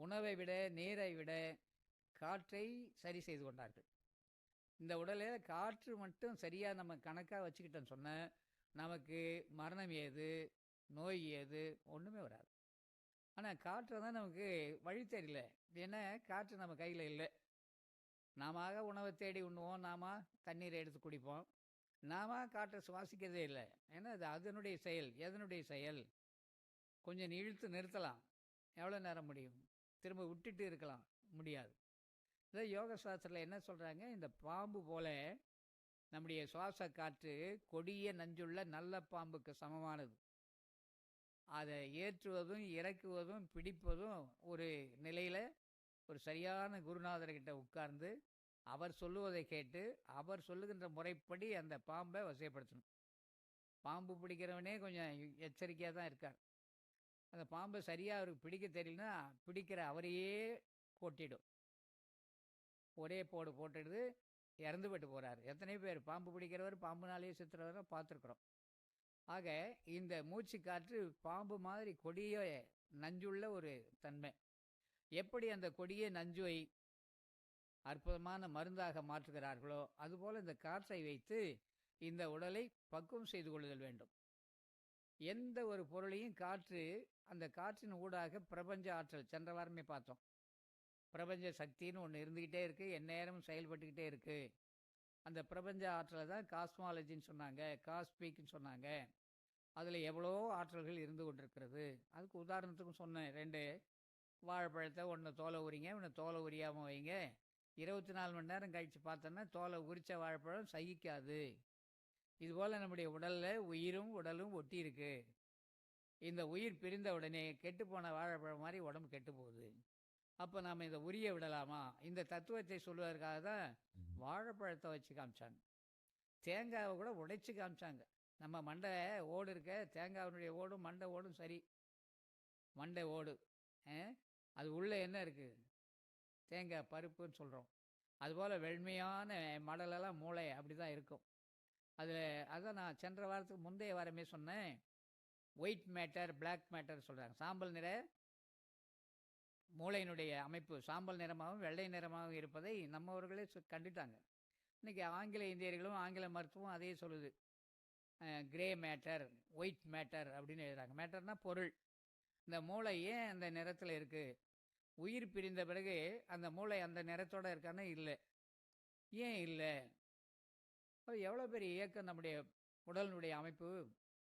உணவை விட, நீரை விட காற்றை சரி செய்து கொண்டார்கள். இந்த உடலில் காற்று மட்டும் சரியாக நம்ம கணக்காக வச்சுக்கிட்டோன்னு சொன்ன நமக்கு மரணம் ஏது, நோய் ஏது, ஒன்றுமே வராது. ஆனால் காற்றை தான் நமக்கு வழி தெரியல. ஏன்னா காற்று நம்ம கையில் இல்லை. நாம உணவை தேடி உண்ணுவோம், நாம தண்ணீரை எடுத்து குடிப்போம். நாம காற்றை சுவாசிக்கிறதே இல்லை. ஏன்னா அது அதனுடைய செயல். எதனுடைய செயல்? கொஞ்சம் இழுத்து நிறுத்தலாம். எவ்வளோ நேரம் முடியும்? திரும்ப விட்டுட்டு இருக்கலாம், முடியாது. இதை யோக சாஸ்திரத்தில் என்ன சொல்கிறாங்க, இந்த பாம்பு போல நம்முடைய சுவாச காற்று கொடிய நஞ்சுள்ள நல்ல பாம்புக்கு சமமானது. அதை ஏற்றுவதும் இறக்குவதும் பிடிப்பதும் ஒரு நிலையில் ஒரு சரியான குருநாதர்கிட்ட உட்கார்ந்து அவர் சொல்லுவதை கேட்டு அவர் சொல்லுகின்ற முறைப்படி அந்த பாம்பை வசைப்படுத்தணும். பாம்பு பிடிக்கிறவனே கொஞ்சம் எச்சரிக்கையாக தான் இருக்கார். அந்த பாம்பை சரியாக அவருக்கு பிடிக்க தெரியலனா பிடிக்கிற அவரையே கொட்டிடும். ஒரே போடு போட்டுடுது, இறந்து போட்டு போகிறாரு. எத்தனை பேர் பாம்பு பிடிக்கிறவர் பாம்புனாலேயே சித்திரவரை பார்த்துருக்குறோம். ஆக இந்த மூச்சு காற்று பாம்பு மாதிரி கொடிய நஞ்சுள்ள ஒரு தன்மை. எப்படி அந்த கொடிய நஞ்சுவை அற்புதமான மருந்தாக மாற்றுகிறார்களோ அதுபோல் இந்த காற்றை வைத்து இந்த உடலை பக்குவம் செய்து கொள்ளுதல் வேண்டும். எந்த ஒரு பொருளையும் காற்று, அந்த காற்றின் ஊடாக பிரபஞ்ச ஆற்றல், சென்ற வாரமே பார்த்தோம். பிரபஞ்ச சக்தின்னு ஒன்று இருந்துக்கிட்டே இருக்குது, எந்நேரமும் செயல்பட்டுக்கிட்டே இருக்குது. அந்த பிரபஞ்ச ஆற்றலை தான் காஸ்மாலஜின்னு சொன்னாங்க, காஸ்பிக்னு சொன்னாங்க. அதில் எவ்வளோ ஆற்றல்கள் இருந்து கொண்டிருக்கிறது. அதுக்கு உதாரணத்துக்கும் சொன்னேன், 2 வாழைப்பழத்தை ஒன்று தோலை உரிங்க, ஒன்று தோலை உரியாமல் வைங்க. 24 மணி நேரம் கழித்து பார்த்தோன்னா தோலை உரித்த வாழைப்பழம் சகிக்காது. இதுபோல் நம்முடைய உடலில் உயிரும் உடலும் ஒட்டி இருக்கு. இந்த உயிர் பிரிந்த உடனே கெட்டுப்போன வாழைப்பழம் மாதிரி உடம்பு கெட்டு போகுது. அப்போ நாம் இதை உரிய விடலாமா? இந்த தத்துவத்தை சொல்வதற்காக தான் வாழைப்பழத்தை வச்சு காமிச்சாங்க. தேங்காவை கூட உடைச்சி காமிச்சாங்க. நம்ம மண்டை ஓடு இருக்க, தேங்காவினுடைய ஓடும் மண்டை ஓடும் சரி, மண்டை ஓடு அது உள்ளே என்ன இருக்குது? தேங்காய் பருப்புன்னு சொல்கிறோம். அதுபோல் வெண்மையான மடலெல்லாம் மூளை அப்படி தான் இருக்கும். அதில் அதான் நான் சென்ற வாரத்துக்கு முந்தைய வாரமே சொன்னேன், ஒயிட் மேட்டர் பிளாக் மேட்டர் சொல்கிறாங்க. சாம்பல் நிற மூளையினுடைய அமைப்பு சாம்பல் நிறமாகவும் வெள்ளை நிறமாகவும் இருப்பதை நம்மவர்களே கண்டுட்டாங்க. இன்றைக்கி ஆங்கில இந்தியர்களும் ஆங்கில மருத்துவம் அதே சொல்லுது. கிரே மேட்டர், ஒயிட் மேட்டர் அப்படின்னு எழுதுறாங்க. மேட்டர்னா பொருள். இந்த மூளை ஏன் அந்த நிறத்தில் இருக்குது? உயிர் பிரிந்த பிறகு அந்த மூளை அந்த நிறத்தோடு இருக்கான்னு இல்லை. ஏன் இல்லை? எவ்வளோ பெரிய இயக்கம் நம்முடைய உடலினுடைய அமைப்பு.